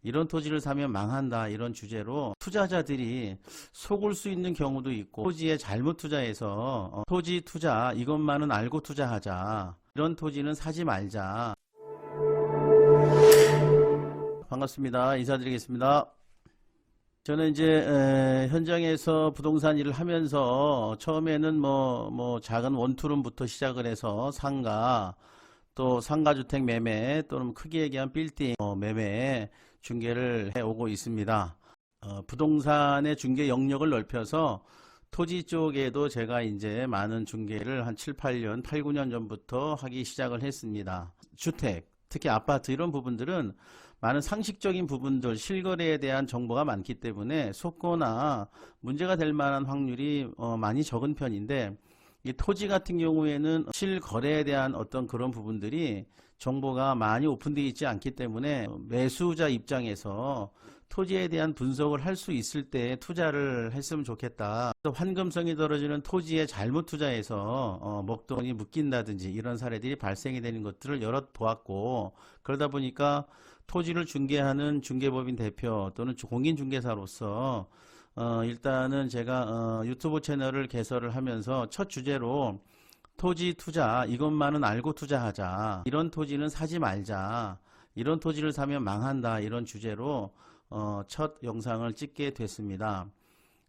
이런 토지를 사면 망한다, 이런 주제로 투자자들이 속을 수 있는 경우도 있고, 토지에 잘못 투자해서 토지 투자 이것만은 알고 투자하자, 이런 토지는 사지 말자. 반갑습니다. 인사드리겠습니다. 저는 이제 현장에서 부동산 일을 하면서 처음에는 뭐 작은 원투룸부터 시작을 해서 상가, 또 상가주택 매매, 또는 크게 얘기한 빌딩 매매 중개를 해오고 있습니다. 부동산의 중개 영역을 넓혀서 토지 쪽에도 제가 이제 많은 중개를 한 7, 8년, 8, 9년 전부터 하기 시작을 했습니다. 주택, 특히 아파트 이런 부분들은 많은 상식적인 부분들, 실거래에 대한 정보가 많기 때문에 속거나 문제가 될 만한 확률이 많이 적은 편인데, 이 토지 같은 경우에는 실거래에 대한 어떤 그런 부분들이 정보가 많이 오픈되어 있지 않기 때문에 매수자 입장에서 토지에 대한 분석을 할 수 있을 때 투자를 했으면 좋겠다. 환금성이 떨어지는 토지에 잘못 투자해서 먹돈이 묶인다든지 이런 사례들이 발생이 되는 것들을 여러 보았고, 그러다 보니까 토지를 중개하는 중개법인 대표 또는 공인중개사로서 일단은 제가 유튜브 채널을 개설을 하면서 첫 주제로 토지 투자 이것만은 알고 투자하자, 이런 토지는 사지 말자, 이런 토지를 사면 망한다, 이런 주제로 첫 영상을 찍게 됐습니다.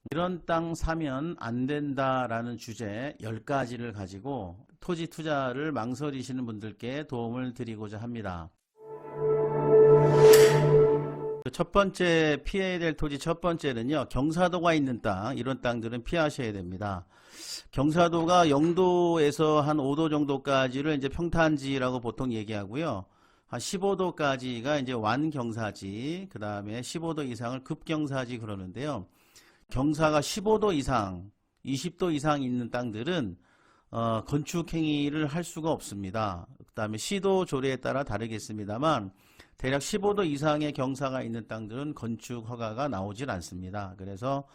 이런 땅 사면 안 된다라는 주제 10가지를 가지고 토지 투자를 망설이시는 분들께 도움을 드리고자 합니다. 첫 번째 피해야 될 토지 첫 번째는요, 경사도가 있는 땅, 이런 땅들은 피하셔야 됩니다. 경사도가 0도에서 한 5도 정도까지를 이제 평탄지라고 보통 얘기하고요. 한 15도까지가 이제 완경사지, 그 다음에 15도 이상을 급경사지 그러는데요. 경사가 15도 이상, 20도 이상 있는 땅들은 건축 행위를 할 수가 없습니다. 그 다음에 시도 조례에 따라 다르겠습니다만 대략 15도 이상의 경사가 있는 땅들은 건축 허가가 나오질 않습니다. 그래서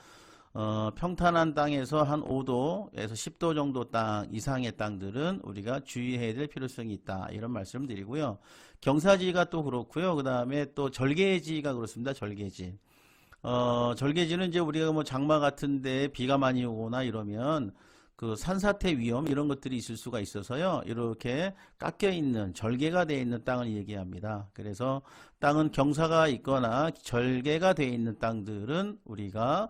평탄한 땅에서 한 5도에서 10도 정도 땅 이상의 땅들은 우리가 주의해야 될 필요성이 있다, 이런 말씀을 드리고요. 경사지가 또 그렇고요. 그 다음에 또 절개지가 그렇습니다. 절개지. 절개지는 이제 우리가 뭐 장마 같은데 비가 많이 오거나 이러면 그 산사태 위험 이런 것들이 있을 수가 있어서요, 이렇게 깎여 있는 절개가 되어 있는 땅을 얘기합니다. 그래서 땅은 경사가 있거나 절개가 되어 있는 땅들은 우리가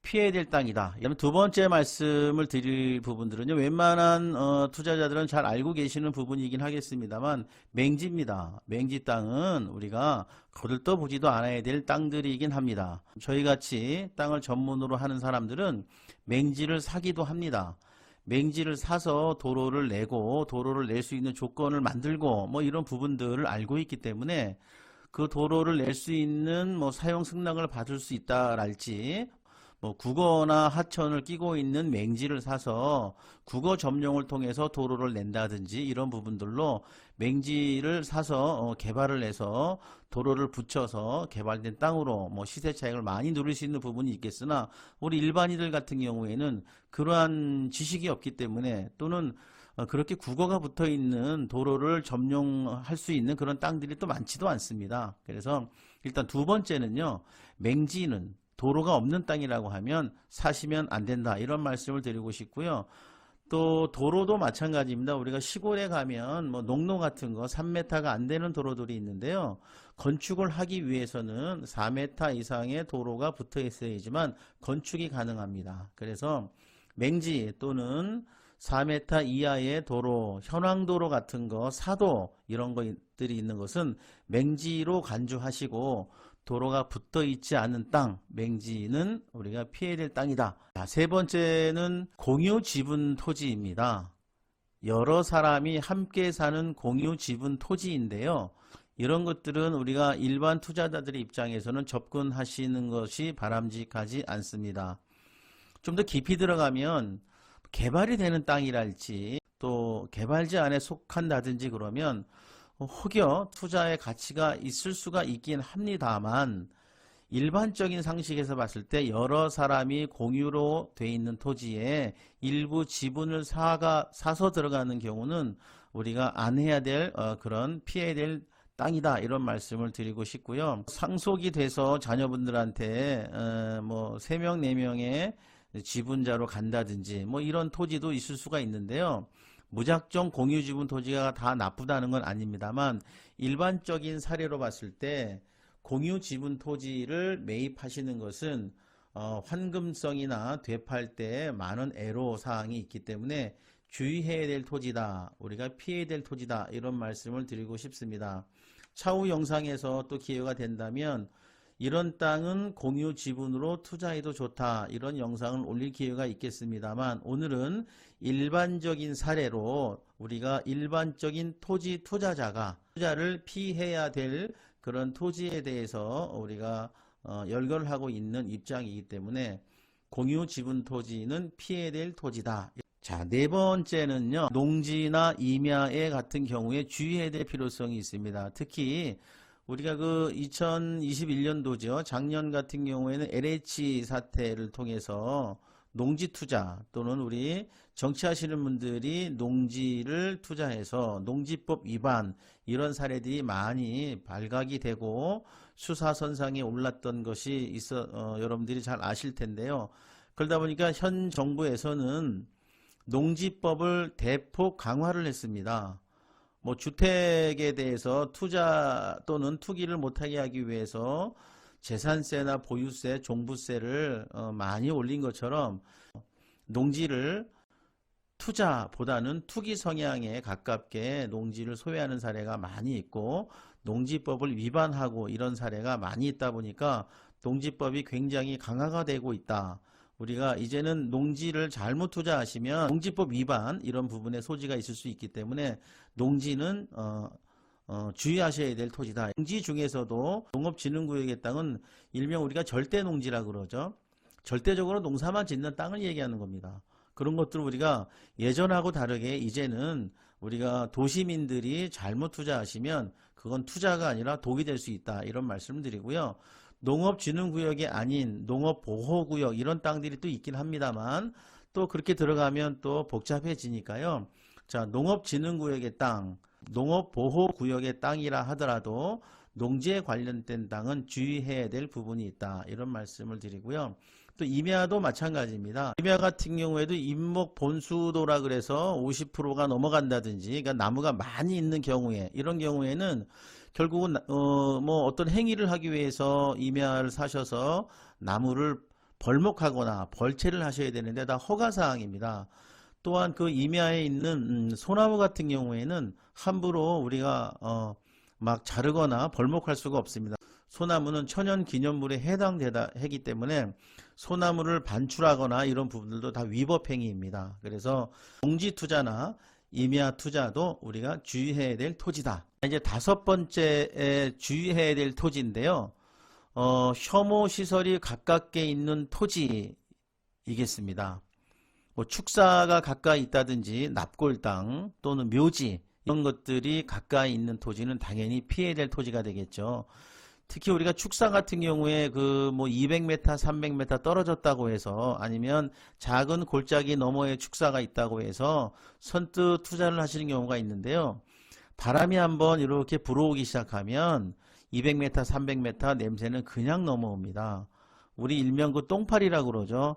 피해야 될 땅이다. 두 번째 말씀을 드릴 부분들은요, 웬만한 투자자들은 잘 알고 계시는 부분이긴 하겠습니다만 맹지입니다. 맹지 땅은 우리가 거들떠보지도 않아야 될 땅들이긴 합니다. 저희같이 땅을 전문으로 하는 사람들은 맹지를 사기도 합니다. 맹지를 사서 도로를 내고 도로를 낼 수 있는 조건을 만들고 뭐 이런 부분들을 알고 있기 때문에 그 도로를 낼 수 있는 뭐 사용 승낙을 받을 수 있다랄지, 뭐 국어나 하천을 끼고 있는 맹지를 사서 국어 점용을 통해서 도로를 낸다든지 이런 부분들로 맹지를 사서 개발을 해서 도로를 붙여서 개발된 땅으로 뭐 시세 차익을 많이 누릴 수 있는 부분이 있겠으나, 우리 일반인들 같은 경우에는 그러한 지식이 없기 때문에 또는 그렇게 국어가 붙어 있는 도로를 점용할 수 있는 그런 땅들이 또 많지도 않습니다. 그래서 일단 두 번째는요, 맹지는 도로가 없는 땅이라고 하면 사시면 안 된다, 이런 말씀을 드리고 싶고요. 또 도로도 마찬가지입니다. 우리가 시골에 가면 뭐 농로 같은 거 3m가 안 되는 도로들이 있는데요, 건축을 하기 위해서는 4m 이상의 도로가 붙어 있어야지만 건축이 가능합니다. 그래서 맹지 또는 4m 이하의 도로, 현황도로 같은 거, 사도 이런 것들이 있는 것은 맹지로 간주하시고, 도로가 붙어 있지 않은 땅, 맹지는 우리가 피해야 될 땅이다. 세 번째는 공유 지분 토지입니다. 여러 사람이 함께 사는 공유 지분 토지인데요, 이런 것들은 우리가 일반 투자자들의 입장에서는 접근하시는 것이 바람직하지 않습니다. 좀 더 깊이 들어가면 개발이 되는 땅이랄지 또 개발지 안에 속한다든지 그러면 혹여 투자의 가치가 있을 수가 있긴 합니다만, 일반적인 상식에서 봤을 때 여러 사람이 공유로 돼 있는 토지에 일부 지분을 사서 들어가는 경우는 우리가 안 해야 될 그런 피해야 될 땅이다 이런 말씀을 드리고 싶고요. 상속이 돼서 자녀분들한테 뭐 3명 4명의 지분자로 간다든지 뭐 이런 토지도 있을 수가 있는데요. 무작정 공유지분 토지가 다 나쁘다는 건 아닙니다만 일반적인 사례로 봤을 때 공유지분 토지를 매입하시는 것은 환금성이나 되팔 때 많은 애로사항이 있기 때문에 주의해야 될 토지다. 우리가 피해야 될 토지다. 이런 말씀을 드리고 싶습니다. 차후 영상에서 또 기회가 된다면 이런 땅은 공유 지분으로 투자해도 좋다. 이런 영상을 올릴 기회가 있겠습니다만 오늘은 일반적인 사례로 우리가 일반적인 토지 투자자가 투자를 피해야 될 그런 토지에 대해서 우리가 열거를 하고 있는 입장이기 때문에 공유 지분 토지는 피해야 될 토지다. 자, 4번째는요. 농지나 임야에 같은 경우에 주의해야 될 필요성이 있습니다. 특히 우리가 그 2021년도죠. 작년 같은 경우에는 LH 사태를 통해서 농지 투자 또는 우리 정치하시는 분들이 농지를 투자해서 농지법 위반 이런 사례들이 많이 발각이 되고 수사선상에 올랐던 것이 여러분들이 잘 아실 텐데요. 그러다 보니까 현 정부에서는 농지법을 대폭 강화를 했습니다. 뭐 주택에 대해서 투자 또는 투기를 못하게 하기 위해서 재산세나 보유세, 종부세를 많이 올린 것처럼 농지를 투자보다는 투기 성향에 가깝게 농지를 소유하는 사례가 많이 있고 농지법을 위반하고 이런 사례가 많이 있다 보니까 농지법이 굉장히 강화가 되고 있다. 우리가 이제는 농지를 잘못 투자하시면 농지법 위반 이런 부분에 소지가 있을 수 있기 때문에 농지는 주의하셔야 될 토지다. 농지 중에서도 농업진흥구역의 땅은 일명 우리가 절대농지라 그러죠. 절대적으로 농사만 짓는 땅을 얘기하는 겁니다. 그런 것들을 우리가 예전하고 다르게 이제는 우리가 도시민들이 잘못 투자하시면 그건 투자가 아니라 독이 될 수 있다. 이런 말씀을 드리고요. 농업진흥구역이 아닌 농업보호구역 이런 땅들이 또 있긴 합니다만 또 그렇게 들어가면 또 복잡해지니까요. 자, 농업진흥구역의 땅, 농업보호구역의 땅이라 하더라도 농지에 관련된 땅은 주의해야 될 부분이 있다. 이런 말씀을 드리고요. 또 임야도 마찬가지입니다. 임야 같은 경우에도 임목 본수도라 그래서 50%가 넘어간다든지 그러니까 나무가 많이 있는 경우에 이런 경우에는 결국은 뭐 어떤 행위를 하기 위해서 임야를 사셔서 나무를 벌목하거나 벌채를 하셔야 되는데 다 허가사항입니다. 또한 그 임야에 있는 소나무 같은 경우에는 함부로 우리가 막 자르거나 벌목할 수가 없습니다. 소나무는 천연기념물에 해당되기 때문에 소나무를 반출하거나 이런 부분들도 다 위법행위입니다. 그래서 농지투자나 임야 투자도 우리가 주의해야 될 토지다. 이제 5번째에 주의해야 될 토지인데요. 혐오시설이 가깝게 있는 토지이겠습니다. 뭐 축사가 가까이 있다든지 납골 땅 또는 묘지 이런 것들이 가까이 있는 토지는 당연히 피해야 될 토지가 되겠죠. 특히 우리가 축사 같은 경우에 그 뭐 200m, 300m 떨어졌다고 해서 아니면 작은 골짜기 너머에 축사가 있다고 해서 선뜻 투자를 하시는 경우가 있는데요. 바람이 한번 이렇게 불어오기 시작하면 200m, 300m 냄새는 그냥 넘어옵니다. 우리 일명 그 똥파리라고 그러죠.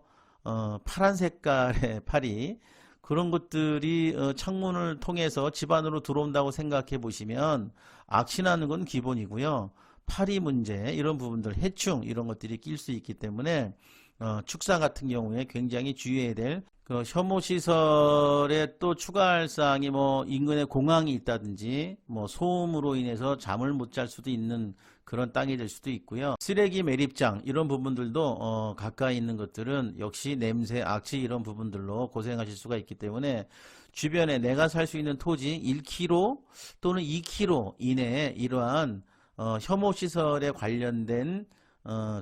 파란 색깔의 파리. 그런 것들이 창문을 통해서 집 안으로 들어온다고 생각해 보시면 악신하는 건 기본이고요. 파리 문제 이런 부분들 해충 이런 것들이 낄 수 있기 때문에 축사 같은 경우에 굉장히 주의해야 될 그 혐오시설에 또 추가할 사항이 뭐 인근에 공항이 있다든지 뭐 소음으로 인해서 잠을 못 잘 수도 있는 그런 땅이 될 수도 있고요. 쓰레기 매립장 이런 부분들도 가까이 있는 것들은 역시 냄새, 악취 이런 부분들로 고생하실 수가 있기 때문에 주변에 내가 살 수 있는 토지 1km 또는 2km 이내에 이러한 혐오시설에 관련된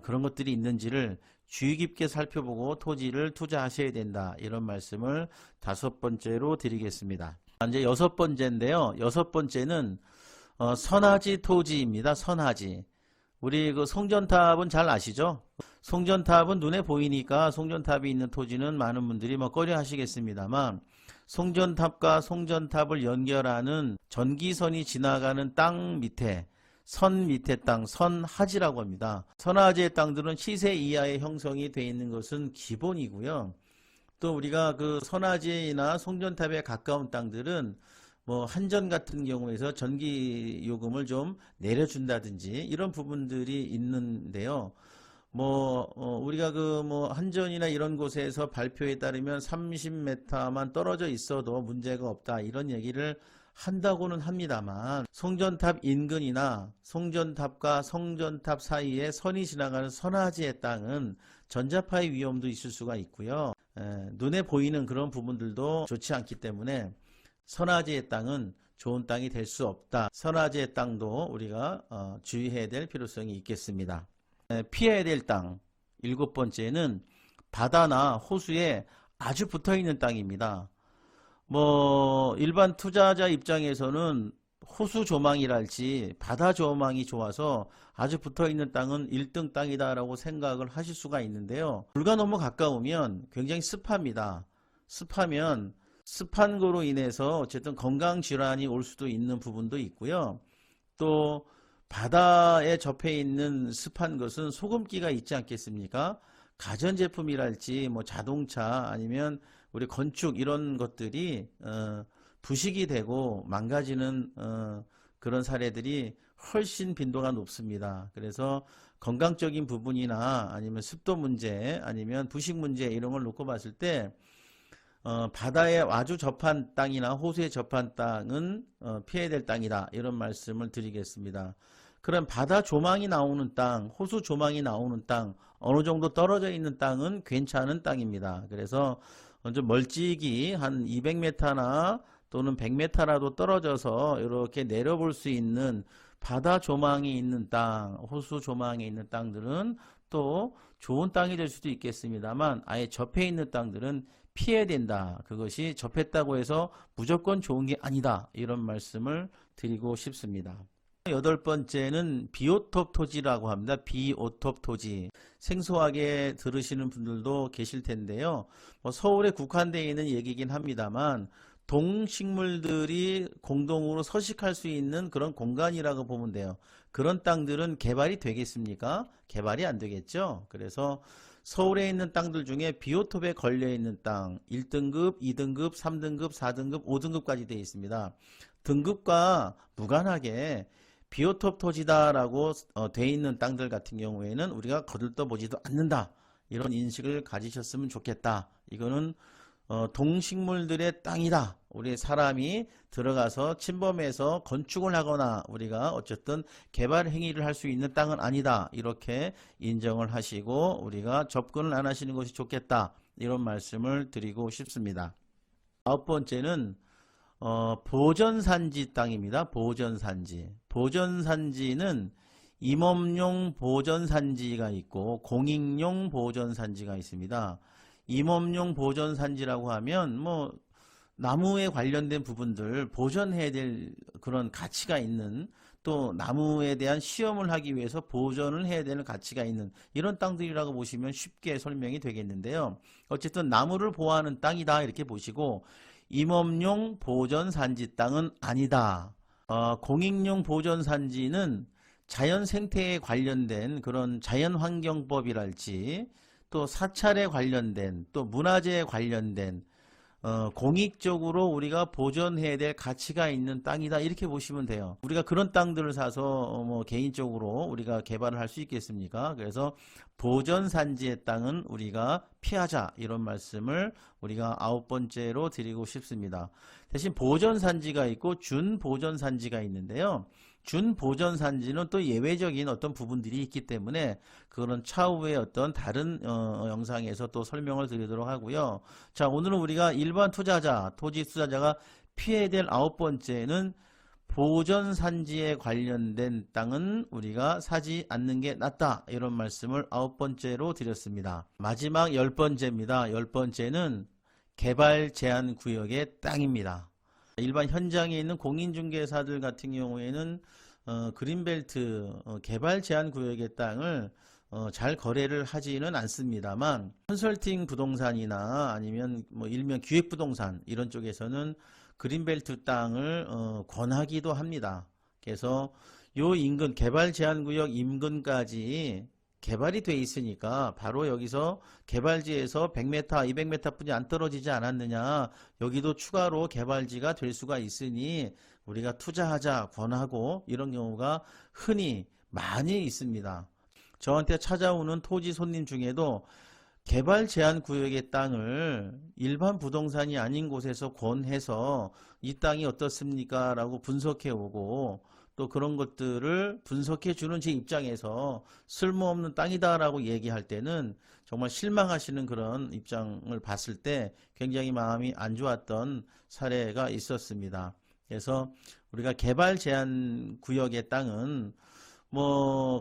그런 것들이 있는지를 주의 깊게 살펴보고 토지를 투자하셔야 된다. 이런 말씀을 5번째로 드리겠습니다. 이제 6번째인데요. 6번째는 선하지 토지입니다. 선하지. 우리 그 송전탑은 잘 아시죠? 송전탑은 눈에 보이니까 송전탑이 있는 토지는 많은 분들이 뭐 꺼려 하시겠습니다만 송전탑과 송전탑을 연결하는 전기선이 지나가는 땅 밑에 선 밑에 땅, 선하지라고 합니다. 선하지의 땅들은 시세 이하의 형성이 되어 있는 것은 기본이고요. 또 우리가 그 선하지나 송전탑에 가까운 땅들은 뭐 한전 같은 경우에서 전기 요금을 좀 내려준다든지 이런 부분들이 있는데요. 우리가 그 한전이나 이런 곳에서 발표에 따르면 30m만 떨어져 있어도 문제가 없다 이런 얘기를 한다고는 합니다만, 송전탑 인근이나 송전탑과 성전탑 사이에 선이 지나가는 선하지의 땅은 전자파의 위험도 있을 수가 있고요. 눈에 보이는 그런 부분들도 좋지 않기 때문에 선하지의 땅은 좋은 땅이 될 수 없다. 선하지의 땅도 우리가 주의해야 될 필요성이 있겠습니다. 피해야 될 땅, 7번째는 바다나 호수에 아주 붙어있는 땅입니다. 일반 투자자 입장에서는 호수 조망이랄지 바다 조망이 좋아서 아주 붙어있는 땅은 1등 땅이다 라고 생각을 하실 수가 있는데요. 불과 너무 가까우면 굉장히 습합니다. 습하면 습한 거로 인해서 어쨌든 건강질환이 올 수도 있는 부분도 있고요. 또 바다에 접해 있는 습한 것은 소금기가 있지 않겠습니까? 가전제품이랄지 자동차 아니면 우리 건축 이런 것들이 부식이 되고 망가지는 그런 사례들이 훨씬 빈도가 높습니다. 그래서 건강적인 부분이나 아니면 습도 문제 아니면 부식 문제 이런 걸 놓고 봤을 때 바다에 아주 접한 땅이나 호수에 접한 땅은 피해야 될 땅이다 이런 말씀을 드리겠습니다. 그럼 바다 조망이 나오는 땅, 호수 조망이 나오는 땅, 어느 정도 떨어져 있는 땅은 괜찮은 땅입니다. 그래서 좀 멀찍이 한 200m나 또는 100m라도 떨어져서 이렇게 내려볼 수 있는 바다 조망이 있는 땅, 호수 조망이 있는 땅들은 또 좋은 땅이 될 수도 있겠습니다만 아예 접해 있는 땅들은 피해야 된다. 그것이 접했다고 해서 무조건 좋은 게 아니다. 이런 말씀을 드리고 싶습니다. 8번째는 비오톱 토지라고 합니다. 비오톱 토지. 생소하게 들으시는 분들도 계실 텐데요. 서울에 국한되어 있는 얘기긴 합니다만 동식물들이 공동으로 서식할 수 있는 그런 공간이라고 보면 돼요. 그런 땅들은 개발이 되겠습니까? 개발이 안 되겠죠. 그래서 서울에 있는 땅들 중에 비오톱에 걸려있는 땅 1등급, 2등급, 3등급, 4등급, 5등급까지 되어 있습니다. 등급과 무관하게 비오톱 토지다라고 되어 있는 땅들 같은 경우에는 우리가 거들떠보지도 않는다. 이런 인식을 가지셨으면 좋겠다. 이거는 동식물들의 땅이다. 우리 사람이 들어가서 침범해서 건축을 하거나 우리가 어쨌든 개발 행위를 할 수 있는 땅은 아니다. 이렇게 인정을 하시고 우리가 접근을 안 하시는 것이 좋겠다. 이런 말씀을 드리고 싶습니다. 9번째는 보전산지 땅입니다. 보전산지. 보전산지는 임업용 보전산지가 있고 공익용 보전산지가 있습니다. 임업용 보전산지라고 하면 나무에 관련된 부분들 보존해야 될 그런 가치가 있는 또 나무에 대한 시험을 하기 위해서 보존을 해야 되는 가치가 있는 이런 땅들이라고 보시면 쉽게 설명이 되겠는데요. 어쨌든 나무를 보호하는 땅이다 이렇게 보시고 임업용 보전산지 땅은 아니다. 공익용 보전산지는 자연 생태에 관련된 그런 자연환경법이랄지 또 사찰에 관련된 또 문화재에 관련된 공익적으로 우리가 보존해야 될 가치가 있는 땅이다 이렇게 보시면 돼요. 우리가 그런 땅들을 사서 개인적으로 우리가 개발을 할 수 있겠습니까? 그래서 보전산지의 땅은 우리가 피하자 이런 말씀을 우리가 9번째로 드리고 싶습니다. 대신 보전산지가 있고 준보전산지가 있는데요. 준보전산지는 또 예외적인 어떤 부분들이 있기 때문에 그거는 차후에 어떤 다른 영상에서 또 설명을 드리도록 하고요. 자, 오늘은 우리가 일반 투자자, 토지 투자자가 피해야 될 9번째는 보전산지에 관련된 땅은 우리가 사지 않는 게 낫다. 이런 말씀을 9번째로 드렸습니다. 마지막 10번째입니다. 10번째는 개발 제한 구역의 땅입니다. 일반 현장에 있는 공인중개사들 같은 경우에는 그린벨트 개발 제한 구역의 땅을 잘 거래를 하지는 않습니다만 컨설팅 부동산이나 아니면 일명 기획부동산 이런 쪽에서는 그린벨트 땅을 권하기도 합니다. 그래서 요 인근 개발 제한 구역 인근까지 개발이 돼 있으니까 바로 여기서 개발지에서 100m, 200m 뿐이 안 떨어지지 않았느냐. 여기도 추가로 개발지가 될 수가 있으니 우리가 투자하자 권하고 이런 경우가 흔히 많이 있습니다. 저한테 찾아오는 토지 손님 중에도 개발 제한 구역의 땅을 일반 부동산이 아닌 곳에서 권해서 이 땅이 어떻습니까? 라고 분석해 오고 또 그런 것들을 분석해 주는 제 입장에서 쓸모없는 땅이다 라고 얘기할 때는 정말 실망하시는 그런 입장을 봤을 때 굉장히 마음이 안 좋았던 사례가 있었습니다. 그래서 우리가 개발 제한 구역의 땅은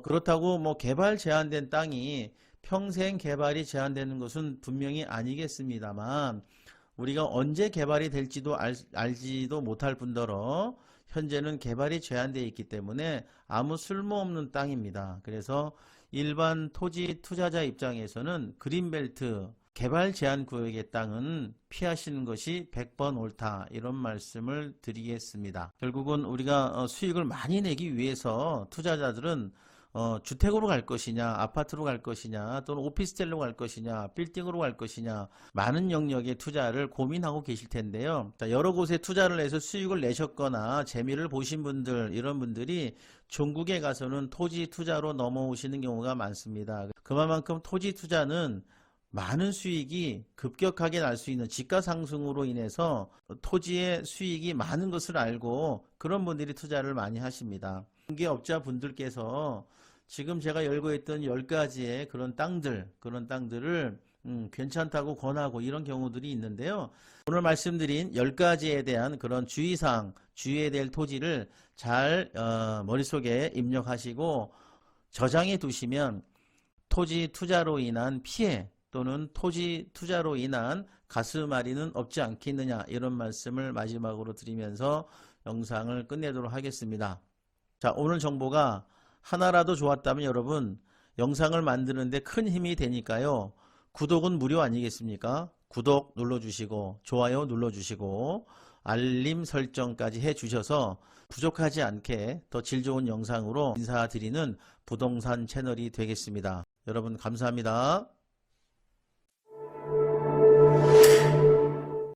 그렇다고 개발 제한된 땅이 평생 개발이 제한되는 것은 분명히 아니겠습니다만 우리가 언제 개발이 될지도 알지도 못할 뿐더러 현재는 개발이 제한되어 있기 때문에 아무 쓸모없는 땅입니다. 그래서 일반 토지 투자자 입장에서는 그린벨트 개발 제한 구역의 땅은 피하시는 것이 100번 옳다, 이런 말씀을 드리겠습니다. 결국은 우리가 수익을 많이 내기 위해서 투자자들은 주택으로 갈 것이냐, 아파트로 갈 것이냐, 또는 오피스텔로 갈 것이냐, 빌딩으로 갈 것이냐, 많은 영역의 투자를 고민하고 계실 텐데요. 여러 곳에 투자를 해서 수익을 내셨거나 재미를 보신 분들, 이런 분들이 종국에 가서는 토지 투자로 넘어오시는 경우가 많습니다. 그만큼 토지 투자는 많은 수익이 급격하게 날 수 있는 지가 상승으로 인해서 토지의 수익이 많은 것을 알고 그런 분들이 투자를 많이 하십니다. 중개업자 분들께서 지금 제가 열고 있던 10가지의 그런 땅들을 괜찮다고 권하고 이런 경우들이 있는데요. 오늘 말씀드린 10가지에 대한 그런 주의사항, 주의해야 될 토지를 잘 머릿속에 입력하시고 저장해 두시면 토지 투자로 인한 피해 또는 토지 투자로 인한 가스마리는 없지 않겠느냐, 이런 말씀을 마지막으로 드리면서 영상을 끝내도록 하겠습니다. 자, 오늘 정보가 하나라도 좋았다면 여러분 영상을 만드는데 큰 힘이 되니까요. 구독은 무료 아니겠습니까? 구독 눌러주시고 좋아요 눌러주시고 알림 설정까지 해주셔서 부족하지 않게 더 질 좋은 영상으로 인사드리는 부동산 채널이 되겠습니다. 여러분 감사합니다.